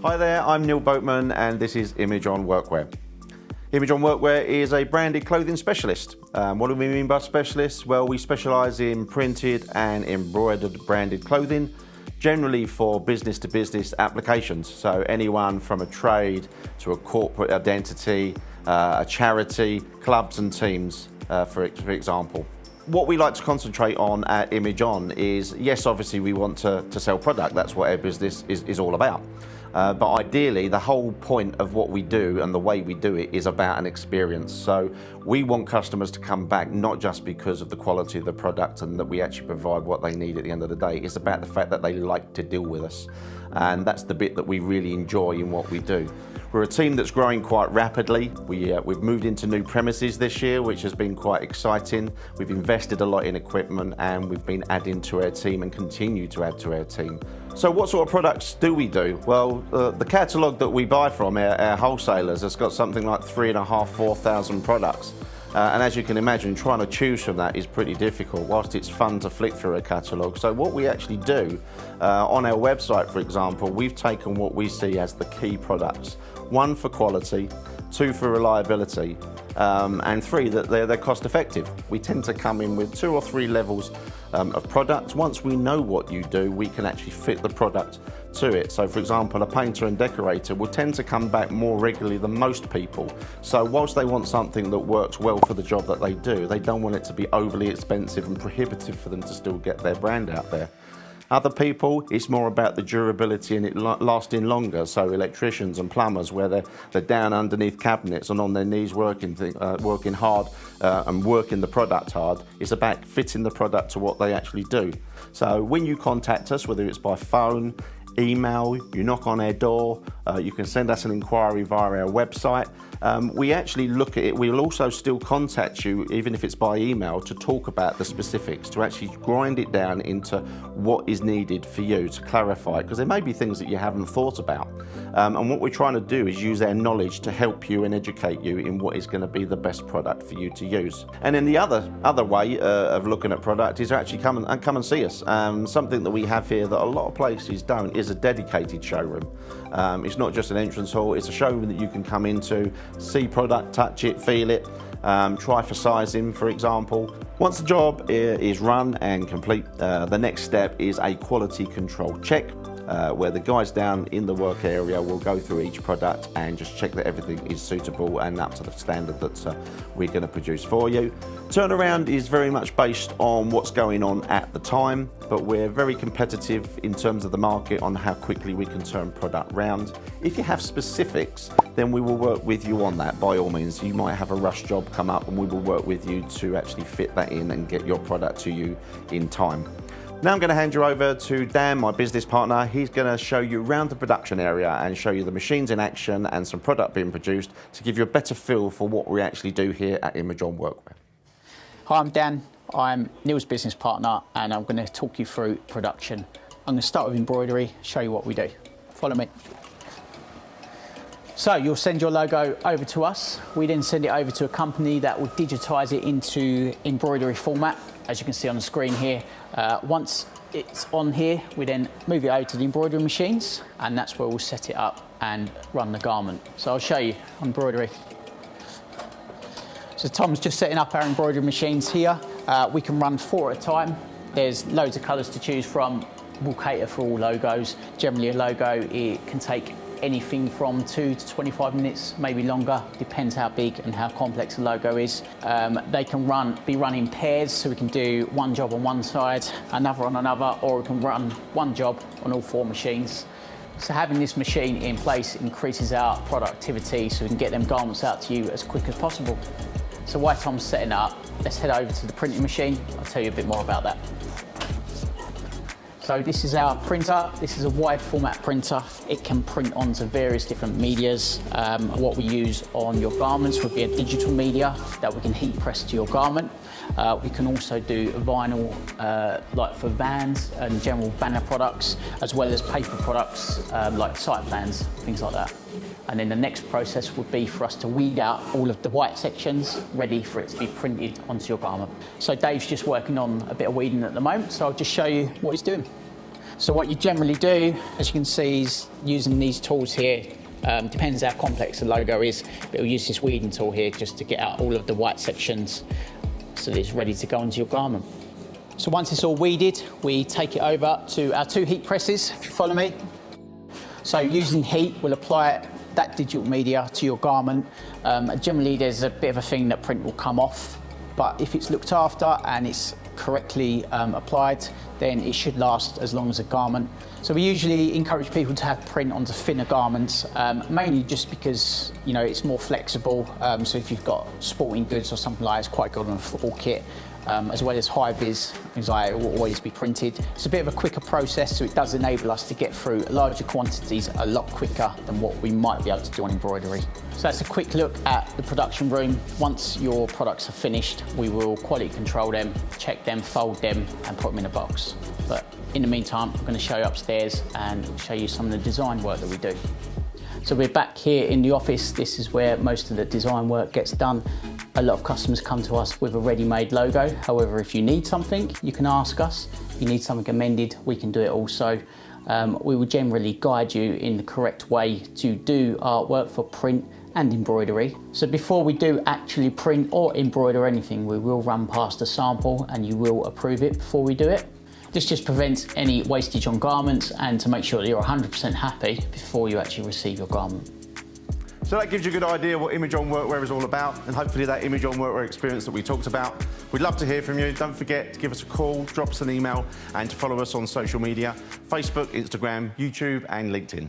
Hi there, I'm Neil Boatman and this is Image On Workwear. Image On Workwear is a branded clothing specialist. What do we mean by specialists? Well, we specialise in printed and embroidered branded clothing, generally for business-to-business applications. So anyone from a trade to a corporate identity, a charity, clubs and teams, for example. What we like to concentrate on at Image On is, yes, obviously we want to sell product. That's what our business is all about. But ideally, the whole point of what we do and the way we do it is about an experience. So we want customers to come back, not just because of the quality of the product and that we actually provide what they need at the end of the day. It's about the fact that they like to deal with us. And that's the bit that we really enjoy in what we do. We're a team that's growing quite rapidly. We've moved into new premises this year, which has been quite exciting. We've invested a lot in equipment and we've been adding to our team and continue to add to our team. So what sort of products do we do? Well, the catalogue that we buy from our wholesalers has got something like 3,500 to 4,000 products. And as you can imagine, trying to choose from that is pretty difficult, whilst it's fun to flick through a catalogue. So what we actually do, on our website, for example, we've taken what we see as the key products. 1 for quality, 2 for reliability, and 3 that they're cost effective. We tend to come in with 2 or 3 levels of product. Once we know what you do, we can actually fit the product to it. So for example, a painter and decorator will tend to come back more regularly than most people. So whilst they want something that works well for the job that they do, they don't want it to be overly expensive and prohibitive for them to still get their brand out there. Other people, it's more about the durability and it lasting longer. So electricians and plumbers, where they're down underneath cabinets and on their knees working hard and working the product hard. It's about fitting the product to what they actually do. So when you contact us, whether it's by phone, email, you knock on our door, you can send us an inquiry via our website. We actually look at it. We'll also still contact you, even if it's by email, to talk about the specifics, to actually grind it down into what is needed for you, to clarify, because there may be things that you haven't thought about. And what we're trying to do is use our knowledge to help you and educate you in what is going to be the best product for you to use. And then the other way of looking at product is actually come and see us. Something that we have here that a lot of places don't is a dedicated showroom. It's not just an entrance hall, it's a showroom that you can come into, see product, touch it, feel it, try for sizing, for example. Once the job is run and complete, the next step is a quality control check, where the guys down in the work area will go through each product and just check that everything is suitable and up to the standard that we're going to produce for you. Turnaround is very much based on what's going on at the time, but we're very competitive in terms of the market on how quickly we can turn product round. If you have specifics, then we will work with you on that by all means. You might have a rush job come up and we will work with you to actually fit that in and get your product to you in time. Now I'm going to hand you over to Dan, my business partner. He's going to show you around the production area and show you the machines in action and some product being produced to give you a better feel for what we actually do here at Image On Workwear. Hi, I'm Dan. I'm Neil's business partner and I'm going to talk you through production. I'm going to start with embroidery, show you what we do. Follow me. So you'll send your logo over to us. We then send it over to a company that will digitise it into embroidery format, as you can see on the screen here. Once it's on here, we then move it over to the embroidery machines, and that's where we'll set it up and run the garment. So I'll show you embroidery. So Tom's just setting up our embroidery machines here. We can run 4 at a time. There's loads of colours to choose from. We'll cater for all logos. Generally, a logo, it can take anything from 2 to 25 minutes, maybe longer, depends how big and how complex the logo is. They can be run in pairs, so we can do one job on one side, another on another, or we can run one job on all 4 machines. So having this machine in place increases our productivity so we can get them garments out to you as quick as possible. So while Tom's setting up, let's head over to the printing machine. I'll tell you a bit more about that. So this is our printer. This is a wide format printer. It can print onto various different medias. What we use on your garments would be a digital media that we can heat press to your garment. We can also do vinyl, like for vans and general banner products, as well as paper products like site plans, things like that. And then the next process would be for us to weed out all of the white sections, ready for it to be printed onto your garment. So Dave's just working on a bit of weeding at the moment, so I'll just show you what he's doing. So what you generally do, as you can see, is using these tools here. Depends how complex the logo is, but we'll use this weeding tool here just to get out all of the white sections so that it's ready to go onto your garment. So once it's all weeded, we take it over to our 2 heat presses, if you follow me. So using heat, we'll apply that digital media to your garment. Generally there's a bit of a thing that print will come off, but if it's looked after and it's correctly applied, then it should last as long as a garment. So we usually encourage people to have print onto thinner garments, mainly just because, you know, it's more flexible. So if you've got sporting goods or something like that, it's quite good on a football kit. As well as high vis, things like it will always be printed. It's a bit of a quicker process, so it does enable us to get through larger quantities a lot quicker than what we might be able to do on embroidery. So that's a quick look at the production room. Once your products are finished, we will quality control them, check them, fold them, and put them in a box. But in the meantime, I'm going to show you upstairs and show you some of the design work that we do. So we're back here in the office. This is where most of the design work gets done. A lot of customers come to us with a ready-made logo. However, if you need something, you can ask us. If you need something amended, we can do it also. We will generally guide you in the correct way to do artwork for print and embroidery. So before we do actually print or embroider anything, we will run past a sample and you will approve it before we do it. This just prevents any wastage on garments and to make sure that you're 100% happy before you actually receive your garment. So that gives you a good idea what Image On Workwear is all about, and hopefully that Image On Workwear experience that we talked about. We'd love to hear from you. Don't forget to give us a call, drop us an email, and to follow us on social media, Facebook, Instagram, YouTube, and LinkedIn.